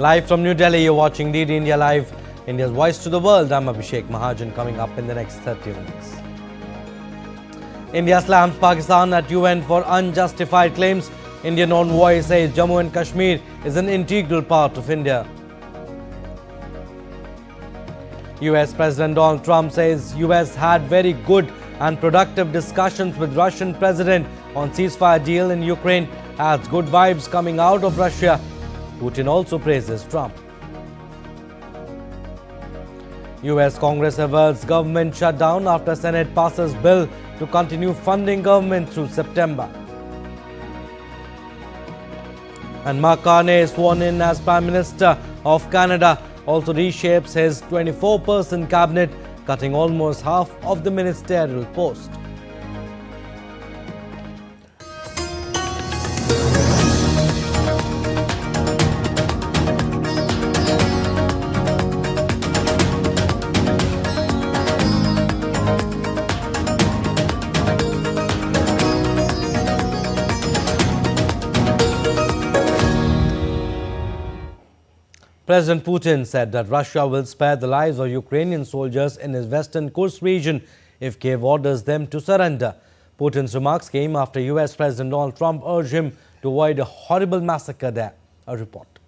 Live from New Delhi, you're watching DD India Live, India's voice to the world. I'm Abhishek Mahajan. Coming up in the next 30 minutes. India slams Pakistan at UN for unjustified claims. Indian envoy says Jammu and Kashmir is an integral part of India. US President Donald Trump says US had very good and productive discussions with Russian President on ceasefire deal in Ukraine. Adds good vibes coming out of Russia. Putin also praises Trump. US Congress averts government shutdown after Senate passes bill to continue funding government through September. And Mark Carney, sworn in as Prime Minister of Canada, also reshapes his 24-person cabinet, cutting almost half of the ministerial post. President Putin said that Russia will spare the lives of Ukrainian soldiers in his western Kursk region if Kiev orders them to surrender. Putin's remarks came after US President Donald Trump urged him to avoid a horrible massacre there. A report.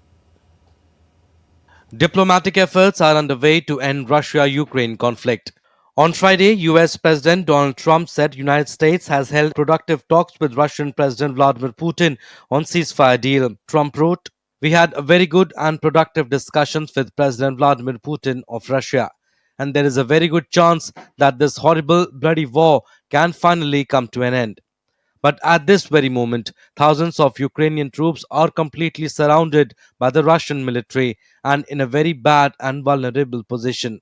Diplomatic efforts are underway to end Russia-Ukraine conflict. On Friday, US President Donald Trump said the United States has held productive talks with Russian President Vladimir Putin on ceasefire deal. Trump wrote, "We had a very good and productive discussions with President Vladimir Putin of Russia, and there is a very good chance that this horrible, bloody war can finally come to an end. But at this very moment, thousands of Ukrainian troops are completely surrounded by the Russian military and in a very bad and vulnerable position.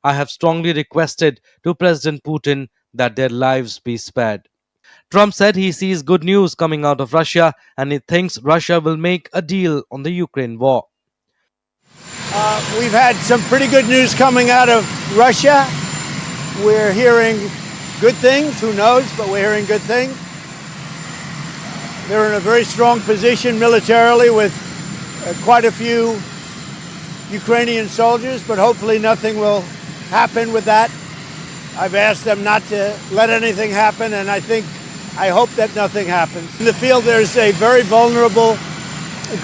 I have strongly requested to President Putin that their lives be spared." Trump said he sees good news coming out of Russia and he thinks Russia will make a deal on the Ukraine war. We've had some pretty good news coming out of Russia. We're hearing good things. Who knows? But we're hearing good things. They're in a very strong position militarily with quite a few Ukrainian soldiers, but hopefully nothing will happen with that. I've asked them not to let anything happen, and I hope that nothing happens. In the field, there's a very vulnerable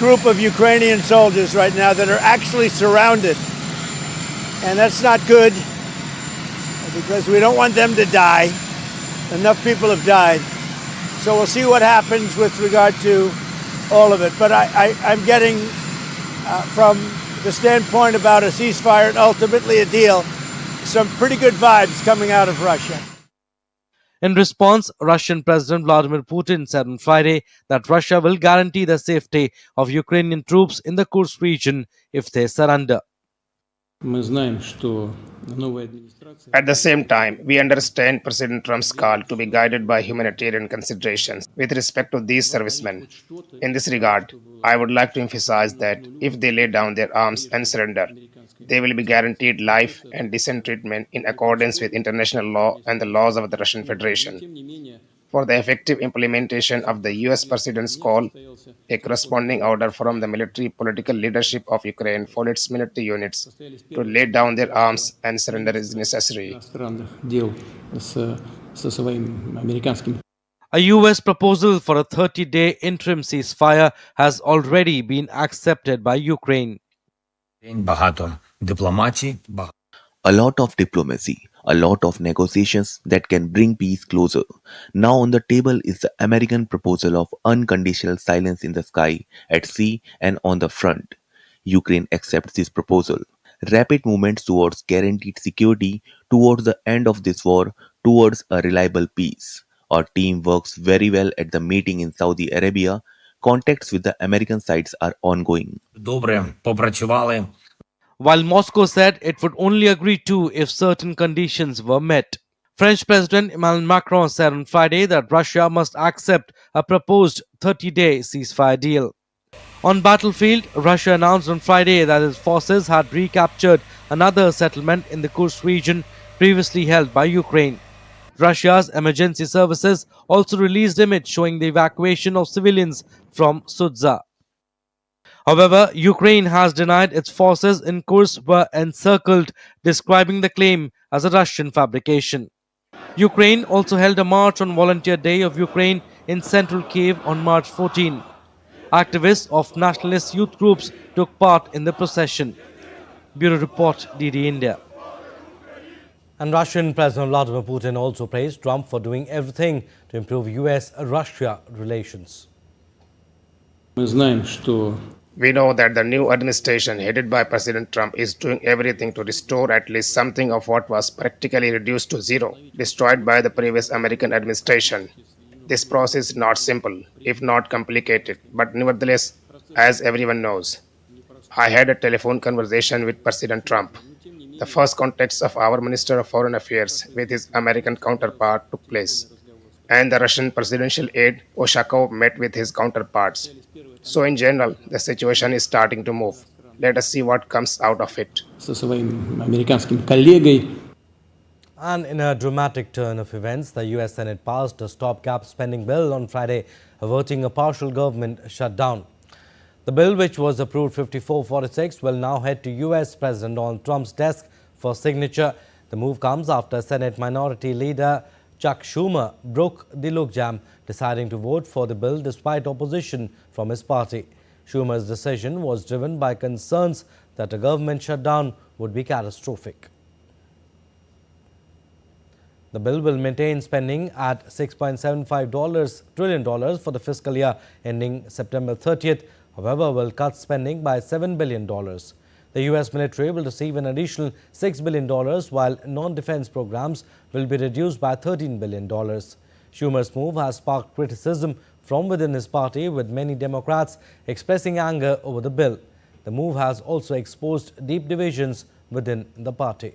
group of Ukrainian soldiers right now that are actually surrounded. And that's not good because we don't want them to die. Enough people have died. So we'll see what happens with regard to all of it. But I'm getting, from the standpoint about a ceasefire and ultimately a deal, some pretty good vibes coming out of Russia. In response, Russian President Vladimir Putin said on Friday that Russia will guarantee the safety of Ukrainian troops in the Kursk region if they surrender. At the same time, we understand President Trump's call to be guided by humanitarian considerations with respect to these servicemen. In this regard, I would like to emphasize that if they lay down their arms and surrender, they will be guaranteed life and decent treatment in accordance with international law and the laws of the Russian Federation. For the effective implementation of the US President's call, a corresponding order from the military political leadership of Ukraine for its military units to lay down their arms and surrender is necessary. A US proposal for a 30-day interim ceasefire has already been accepted by Ukraine. A lot of diplomacy, a lot of negotiations that can bring peace closer. Now on the table is the American proposal of unconditional silence in the sky, at sea and on the front. Ukraine accepts this proposal. Rapid movements towards guaranteed security, towards the end of this war, towards a reliable peace. Our team works very well at the meeting in Saudi Arabia. Contacts with the American sides are ongoing. While Moscow said it would only agree to if certain conditions were met. French President Emmanuel Macron said on Friday that Russia must accept a proposed 30-day ceasefire deal. On battlefield, Russia announced on Friday that its forces had recaptured another settlement in the Kursk region previously held by Ukraine. Russia's emergency services also released images showing the evacuation of civilians from Sudza. However, Ukraine has denied its forces in Kursk were encircled, describing the claim as a Russian fabrication. Ukraine also held a march on Volunteer Day of Ukraine in central Kiev on March 14. Activists of nationalist youth groups took part in the procession. Bureau Report, DD India. And Russian President Vladimir Putin also praised Trump for doing everything to improve US-Russia relations. We know that the new administration headed by President Trump is doing everything to restore at least something of what was practically reduced to zero, destroyed by the previous American administration. This process is not simple, if not complicated, but nevertheless, as everyone knows. I had a telephone conversation with President Trump. The first contacts of our Minister of Foreign Affairs with his American counterpart took place, and the Russian presidential aide Oshakov met with his counterparts. So, in general, the situation is starting to move. Let us see what comes out of it. And in a dramatic turn of events, the US Senate passed a stopgap spending bill on Friday, averting a partial government shutdown. The bill, which was approved 54-46, will now head to US President Donald Trump's desk for signature. The move comes after Senate Minority Leader Chuck Schumer broke the logjam, deciding to vote for the bill despite opposition from his party. Schumer's decision was driven by concerns that a government shutdown would be catastrophic. The bill will maintain spending at $6.75 trillion for the fiscal year ending September 30th. However, will cut spending by $7 billion. The U.S. military will receive an additional $6 billion, while non-defense programs will be reduced by $13 billion. Schumer's move has sparked criticism from within his party, with many Democrats expressing anger over the bill. The move has also exposed deep divisions within the party.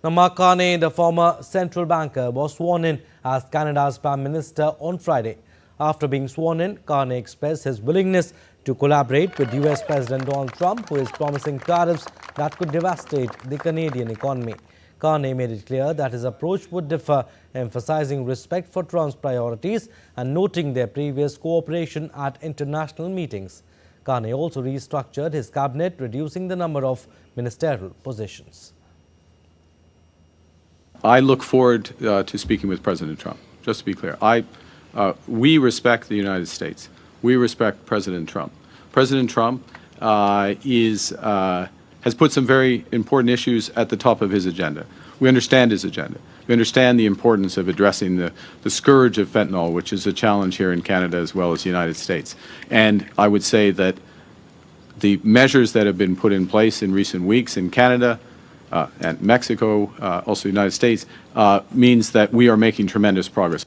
Now, Mark Carney, the former central banker, was sworn in as Canada's Prime Minister on Friday. After being sworn in, Carney expressed his willingness to collaborate with US President Donald Trump, who is promising tariffs that could devastate the Canadian economy. Carney made it clear that his approach would differ, emphasizing respect for Trump's priorities and noting their previous cooperation at international meetings. Carney also restructured his cabinet, reducing the number of ministerial positions. I look forward to speaking with President Trump. Just to be clear, we respect the United States. We respect President Trump. President Trump has put some very important issues at the top of his agenda. We understand his agenda. We understand the importance of addressing the scourge of fentanyl, which is a challenge here in Canada as well as the United States. And I would say that the measures that have been put in place in recent weeks in Canada and Mexico, also the United States, means that we are making tremendous progress.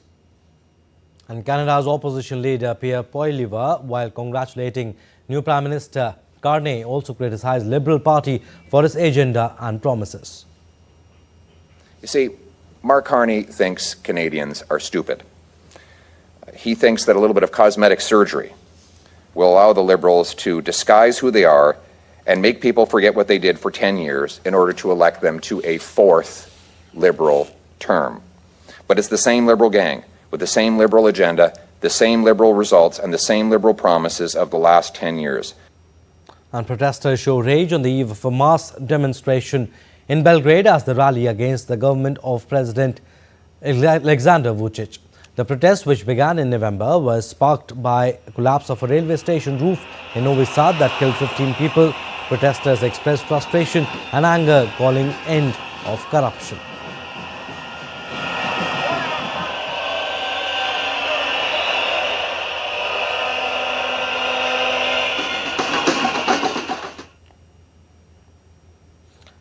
And Canada's opposition leader Pierre Poilievre, while congratulating new Prime Minister Carney, also criticized Liberal Party for its agenda and promises. You see, Mark Carney thinks Canadians are stupid. He thinks that a little bit of cosmetic surgery will allow the Liberals to disguise who they are and make people forget what they did for 10 years in order to elect them to a fourth Liberal term. But it's the same Liberal gang, with the same Liberal agenda, the same Liberal results, and the same Liberal promises of the last 10 years. And protesters show rage on the eve of a mass demonstration in Belgrade as the rally against the government of President Alexander Vučić. The protest, which began in November, was sparked by a collapse of a railway station roof in Novi Sad that killed 15 people. Protesters expressed frustration and anger, calling end of corruption.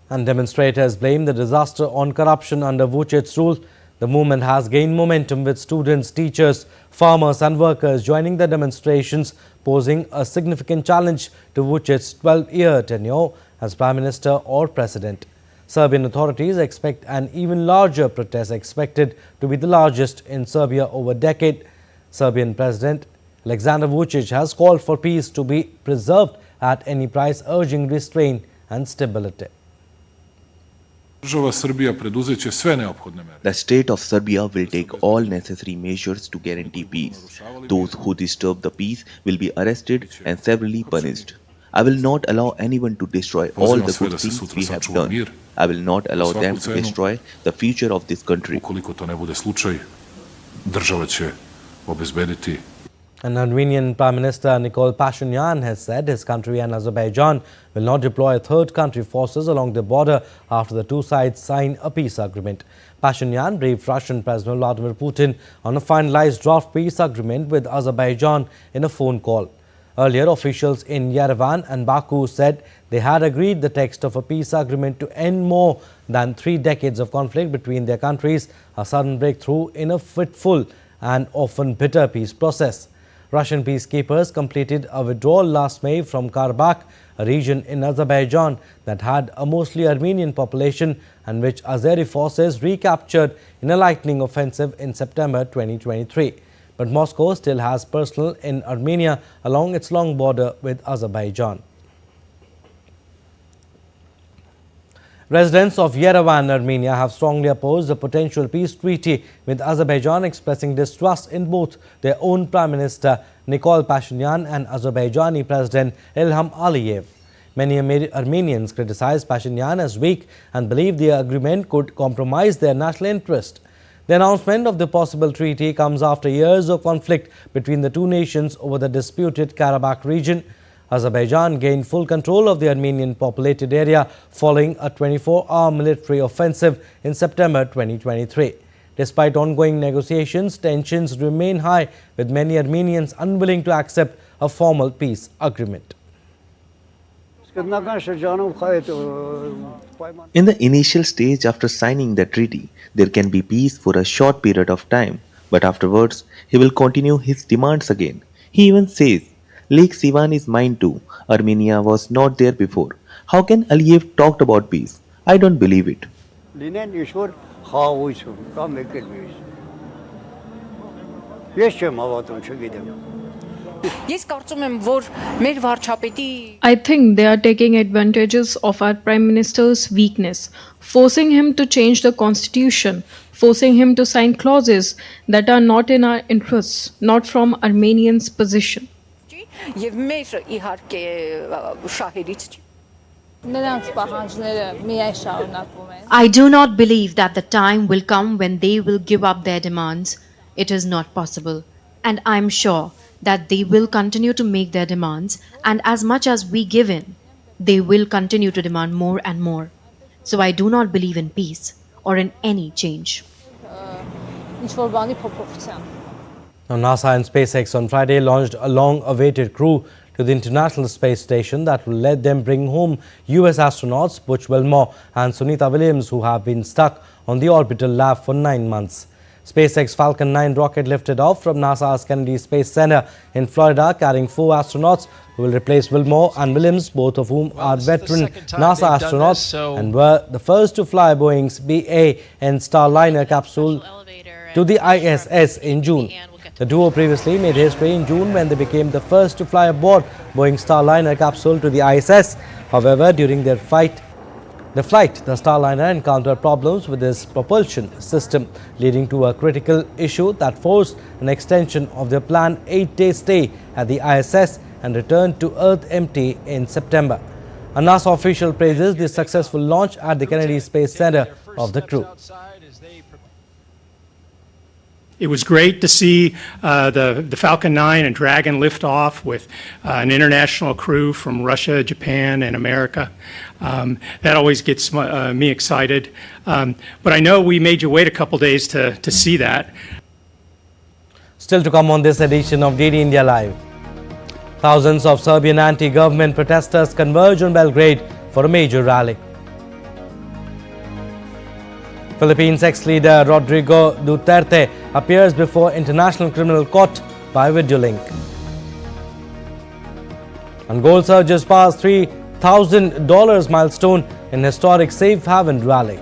And demonstrators blame the disaster on corruption under Vučić's rule. The movement has gained momentum, with students, teachers, farmers and workers joining the demonstrations, posing a significant challenge to Vučić's 12-year tenure as Prime Minister or President. Serbian authorities expect an even larger protest, expected to be the largest in Serbia over a decade. Serbian President Alexander Vučić has called for peace to be preserved at any price, urging restraint and stability. The state of Serbia will take all necessary measures to guarantee peace. Those who disturb the peace will be arrested and severely punished. I will not allow anyone to destroy all the good things we have done. I will not allow them to destroy the future of this country. And Armenian Prime Minister Nikol Pashinyan has said his country and Azerbaijan will not deploy third country forces along the border after the two sides sign a peace agreement. Pashinyan briefed Russian President Vladimir Putin on a finalized draft peace agreement with Azerbaijan in a phone call. Earlier, officials in Yerevan and Baku said they had agreed the text of a peace agreement to end more than 3 decades of conflict between their countries, a sudden breakthrough in a fitful and often bitter peace process. Russian peacekeepers completed a withdrawal last May from Karabakh, a region in Azerbaijan that had a mostly Armenian population and which Azeri forces recaptured in a lightning offensive in September 2023. But Moscow still has personnel in Armenia along its long border with Azerbaijan. Residents of Yerevan, Armenia have strongly opposed a potential peace treaty with Azerbaijan, expressing distrust in both their own Prime Minister Nikol Pashinyan and Azerbaijani President Ilham Aliyev. Many Armenians criticize Pashinyan as weak and believe the agreement could compromise their national interest. The announcement of the possible treaty comes after years of conflict between the two nations over the disputed Karabakh region. Azerbaijan gained full control of the Armenian populated area following a 24-hour military offensive in September 2023. Despite ongoing negotiations, tensions remain high, with many Armenians unwilling to accept a formal peace agreement. In the initial stage after signing the treaty, there can be peace for a short period of time, but afterwards, he will continue his demands again. He even says, Lake Sivan is mine too. Armenia was not there before. How can Aliyev talk about peace? I don't believe it. I think they are taking advantages of our Prime Minister's weakness, forcing him to change the constitution, forcing him to sign clauses that are not in our interests, not from Armenians' position. I do not believe that the time will come when they will give up their demands. It is not possible. And I am sure that they will continue to make their demands, and as much as we give in, they will continue to demand more and more. So I do not believe in peace or in any change. Now, NASA and SpaceX on Friday launched a long-awaited crew to the International Space Station that will let them bring home US astronauts Butch Wilmore and Sunita Williams, who have been stuck on the orbital lab for 9 months. SpaceX Falcon 9 rocket lifted off from NASA's Kennedy Space Center in Florida, carrying 4 astronauts who will replace Wilmore and Williams, both of whom are veteran NASA astronauts and were the first to fly Boeing's BA-N Starliner capsule to the ISS in June. The duo previously made history in June when they became the first to fly aboard Boeing Starliner capsule to the ISS. However, during their flight, the Starliner encountered problems with its propulsion system, leading to a critical issue that forced an extension of their planned 8-day stay at the ISS and returned to Earth empty in September. A NASA official praises the successful launch at the Kennedy Space Center of the crew. It was great to see the Falcon 9 and Dragon lift off with an international crew from Russia, Japan, and America. That always gets me excited. But I know we made you wait a couple days to see that. Still to come on this edition of DD India Live. Thousands of Serbian anti-government protesters converge on Belgrade for a major rally. Philippines ex-leader Rodrigo Duterte appears before International Criminal Court by video link. And gold surges past $3,000 milestone in historic Safe Haven rally.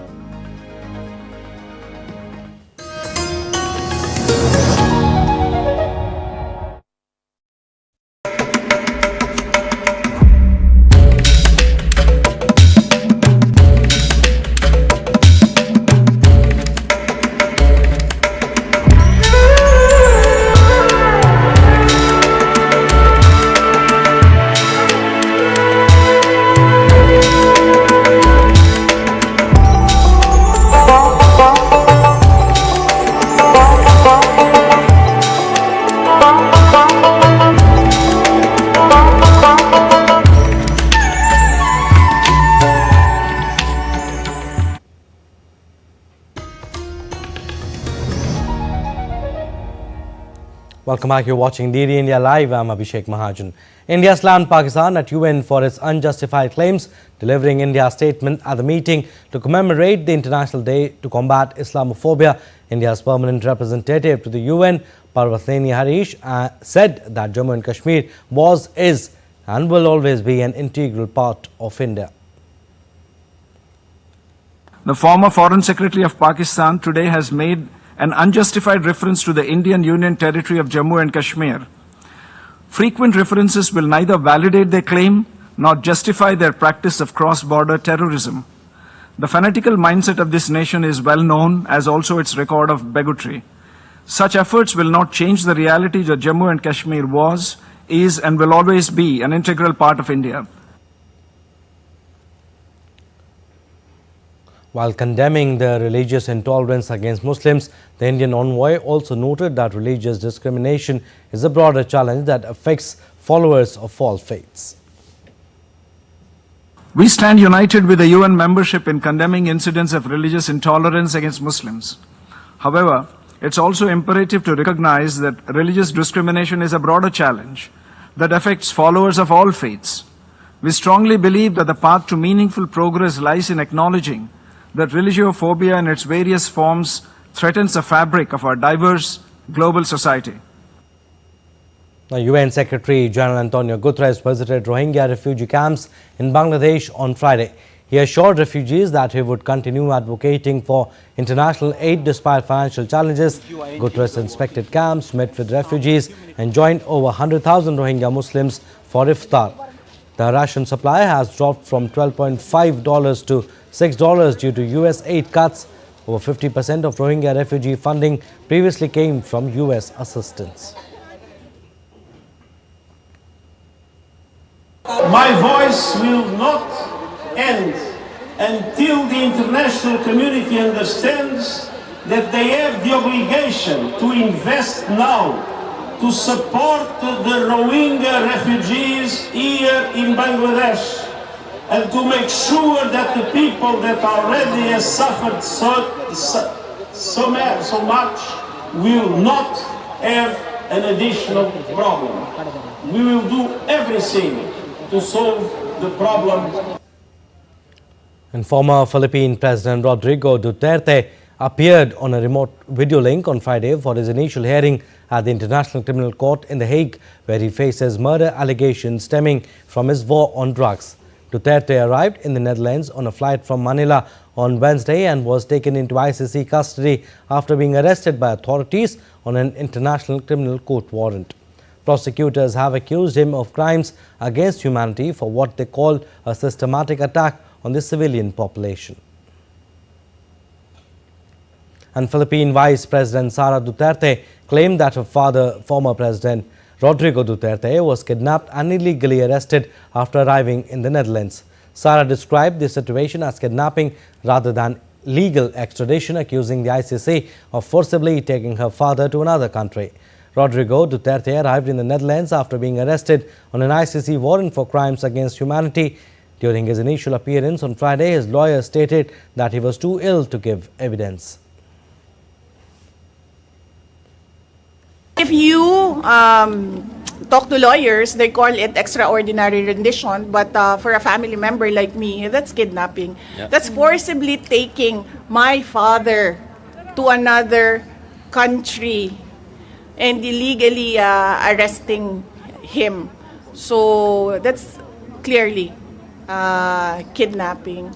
Welcome back. You're watching DD India Live. I'm Abhishek Mahajan. India slammed Pakistan at UN for its unjustified claims, delivering India's statement at the meeting to commemorate the International Day to Combat Islamophobia. India's permanent representative to the UN, Parvathneni Harish, said that Jammu and Kashmir was, is and will always be an integral part of India. The former Foreign Secretary of Pakistan today has made an unjustified reference to the Indian Union territory of Jammu and Kashmir. Frequent references will neither validate their claim nor justify their practice of cross-border terrorism. The fanatical mindset of this nation is well known, as also its record of bigotry. Such efforts will not change the reality that Jammu and Kashmir was, is and will always be an integral part of India. While condemning the religious intolerance against Muslims, the Indian envoy also noted that religious discrimination is a broader challenge that affects followers of all faiths. We stand united with the UN membership in condemning incidents of religious intolerance against Muslims. However, it's also imperative to recognize that religious discrimination is a broader challenge that affects followers of all faiths. We strongly believe that the path to meaningful progress lies in acknowledging that religiophobia in its various forms threatens the fabric of our diverse global society. Now, UN Secretary General Antonio Guterres visited Rohingya refugee camps in Bangladesh on Friday. He assured refugees that he would continue advocating for international aid despite financial challenges. Guterres inspected camps, met with refugees and joined over 100,000 Rohingya Muslims for iftar. The ration supply has dropped from $12.5 to $6 due to US aid cuts. Over 50% of Rohingya refugee funding previously came from US assistance. My voice will not end until the international community understands that they have the obligation to invest now to support the Rohingya refugees here in Bangladesh and to make sure that the people that already have suffered so much will not have an additional problem. We will do everything to solve the problem. And former Philippine President Rodrigo Duterte appeared on a remote video link on Friday for his initial hearing at the International Criminal Court in The Hague, where he faces murder allegations stemming from his war on drugs. Duterte arrived in the Netherlands on a flight from Manila on Wednesday and was taken into ICC custody after being arrested by authorities on an International Criminal Court warrant. Prosecutors have accused him of crimes against humanity for what they call a systematic attack on the civilian population. And Philippine Vice President Sara Duterte claimed that her father, former President Rodrigo Duterte, was kidnapped and illegally arrested after arriving in the Netherlands. Sara described the situation as kidnapping rather than legal extradition, accusing the ICC of forcibly taking her father to another country. Rodrigo Duterte arrived in the Netherlands after being arrested on an ICC warrant for crimes against humanity. During his initial appearance on Friday, his lawyer stated that he was too ill to give evidence. If you talk to lawyers, they call it extraordinary rendition, but for a family member like me, that's kidnapping. Yeah. That's forcibly taking my father to another country and illegally arresting him. So that's clearly kidnapping.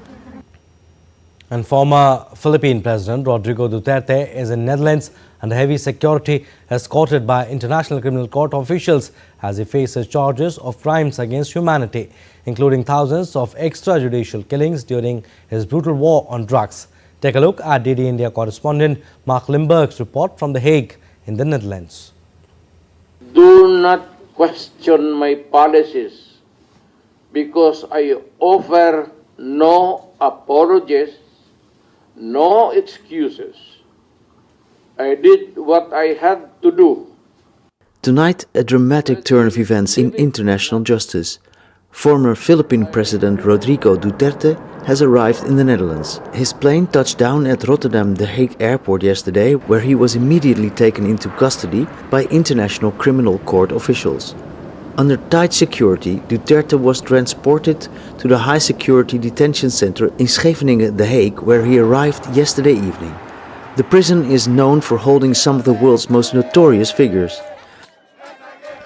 And former Philippine President Rodrigo Duterte is in Netherlands under heavy security, escorted by International Criminal Court officials as he faces charges of crimes against humanity, including thousands of extrajudicial killings during his brutal war on drugs. Take a look at DD India correspondent Mark Limburg's report from The Hague in the Netherlands. Do not question my policies because I offer no apologies, no excuses. I did what I had to do. Tonight, a dramatic turn of events in international justice. Former Philippine President Rodrigo Duterte has arrived in the Netherlands. His plane touched down at Rotterdam The Hague airport yesterday, where he was immediately taken into custody by International Criminal Court officials. Under tight security, Duterte was transported to the high-security detention center in Scheveningen The Hague, where he arrived yesterday evening. The prison is known for holding some of the world's most notorious figures.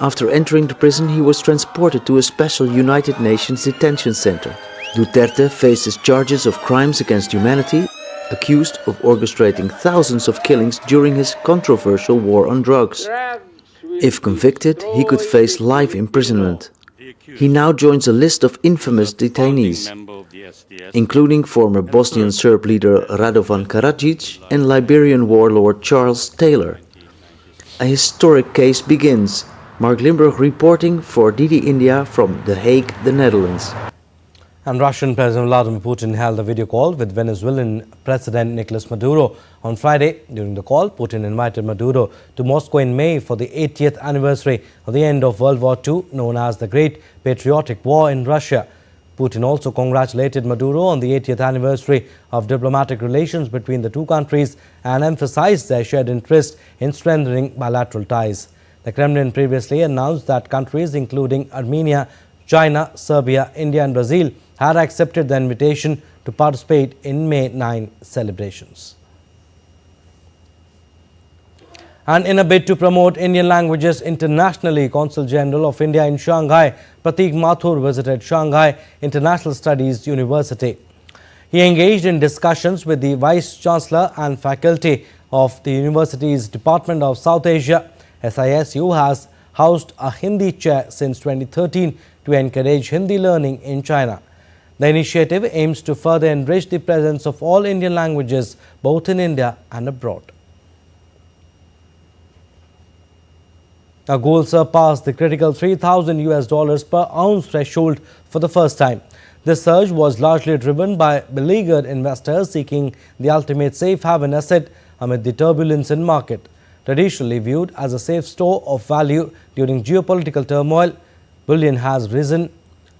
After entering the prison, he was transported to a special United Nations detention center. Duterte faces charges of crimes against humanity, accused of orchestrating thousands of killings during his controversial war on drugs. If convicted, he could face life imprisonment. He now joins a list of infamous detainees, including former Bosnian Serb leader Radovan Karadzic and Liberian warlord Charles Taylor. A historic case begins. Mark Limburg reporting for DD India from The Hague, the Netherlands. And Russian President Vladimir Putin held a video call with Venezuelan President Nicolas Maduro on Friday. During the call, Putin invited Maduro to Moscow in May for the 80th anniversary of the end of World War II, known as the Great Patriotic War in Russia. Putin also congratulated Maduro on the 80th anniversary of diplomatic relations between the two countries and emphasized their shared interest in strengthening bilateral ties. The Kremlin previously announced that countries including Armenia, China, Serbia, India and Brazil had accepted the invitation to participate in May 9 celebrations. And in a bid to promote Indian languages internationally, Consul General of India in Shanghai, Prateek Mathur, visited Shanghai International Studies University. He engaged in discussions with the Vice Chancellor and faculty of the university's Department of South Asia. SISU has housed a Hindi chair since 2013 to encourage Hindi learning in China. The initiative aims to further enrich the presence of all Indian languages both in India and abroad. A gold surpassed the critical $3,000 per ounce threshold for the first time. This surge was largely driven by beleaguered investors seeking the ultimate safe haven asset amid the turbulence in market. Traditionally viewed as a safe store of value during geopolitical turmoil, bullion has risen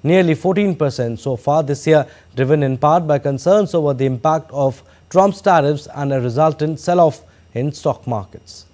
nearly 14% so far this year, driven in part by concerns over the impact of Trump's tariffs and a resultant sell-off in stock markets.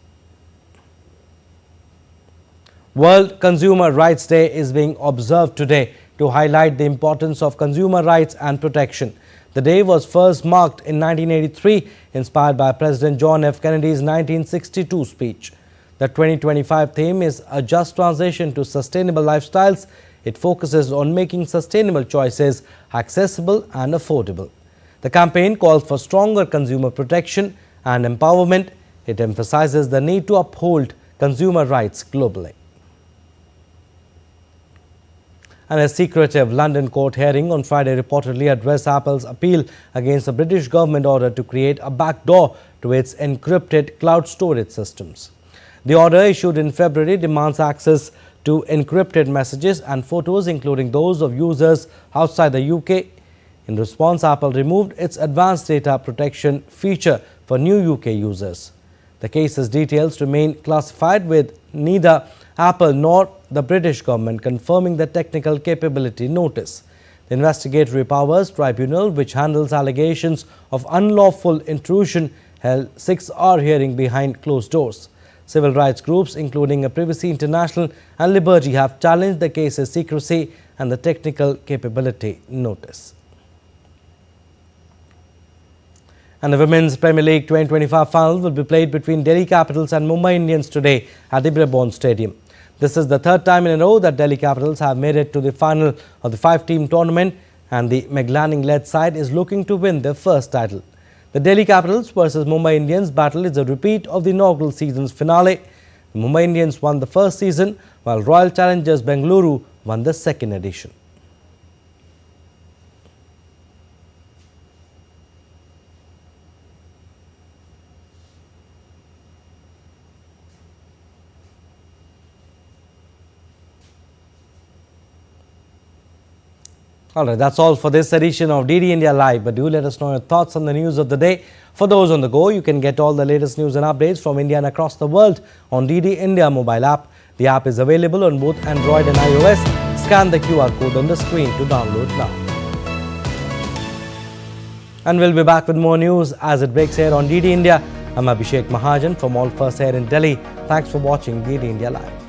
World Consumer Rights Day is being observed today to highlight the importance of consumer rights and protection. The day was first marked in 1983, inspired by President John F. Kennedy's 1962 speech. The 2025 theme is a just transition to sustainable lifestyles. It focuses on making sustainable choices accessible and affordable. The campaign calls for stronger consumer protection and empowerment. It emphasizes the need to uphold consumer rights globally. And a secretive London court hearing on Friday reportedly addressed Apple's appeal against the British government order to create a backdoor to its encrypted cloud storage systems. The order, issued in February, demands access to encrypted messages and photos, including those of users outside the UK. In response, Apple removed its advanced data protection feature for new UK users. The case's details remain classified, with neither Apple nor the British government confirming the technical capability notice. The Investigatory Powers Tribunal, which handles allegations of unlawful intrusion, held 6-hour hearing behind closed doors. Civil rights groups, including Privacy International and Liberty, have challenged the case's secrecy and the technical capability notice. And the Women's Premier League 2025 final will be played between Delhi Capitals and Mumbai Indians today at the Brabourne Stadium. This is the third time in a row that Delhi Capitals have made it to the final of the 5-team tournament, and the McLanning-led side is looking to win their first title. The Delhi Capitals versus Mumbai Indians battle is a repeat of the inaugural season's finale. The Mumbai Indians won the first season, while Royal Challengers Bengaluru won the second edition. Alright, that's all for this edition of DD India Live, but do let us know your thoughts on the news of the day. For those on the go, you can get all the latest news and updates from India and across the world on DD India mobile app. The app is available on both Android and iOS. Scan the QR code on the screen to download now. And we'll be back with more news as it breaks here on DD India. I'm Abhishek Mahajan from All First Air in Delhi. Thanks for watching DD India Live.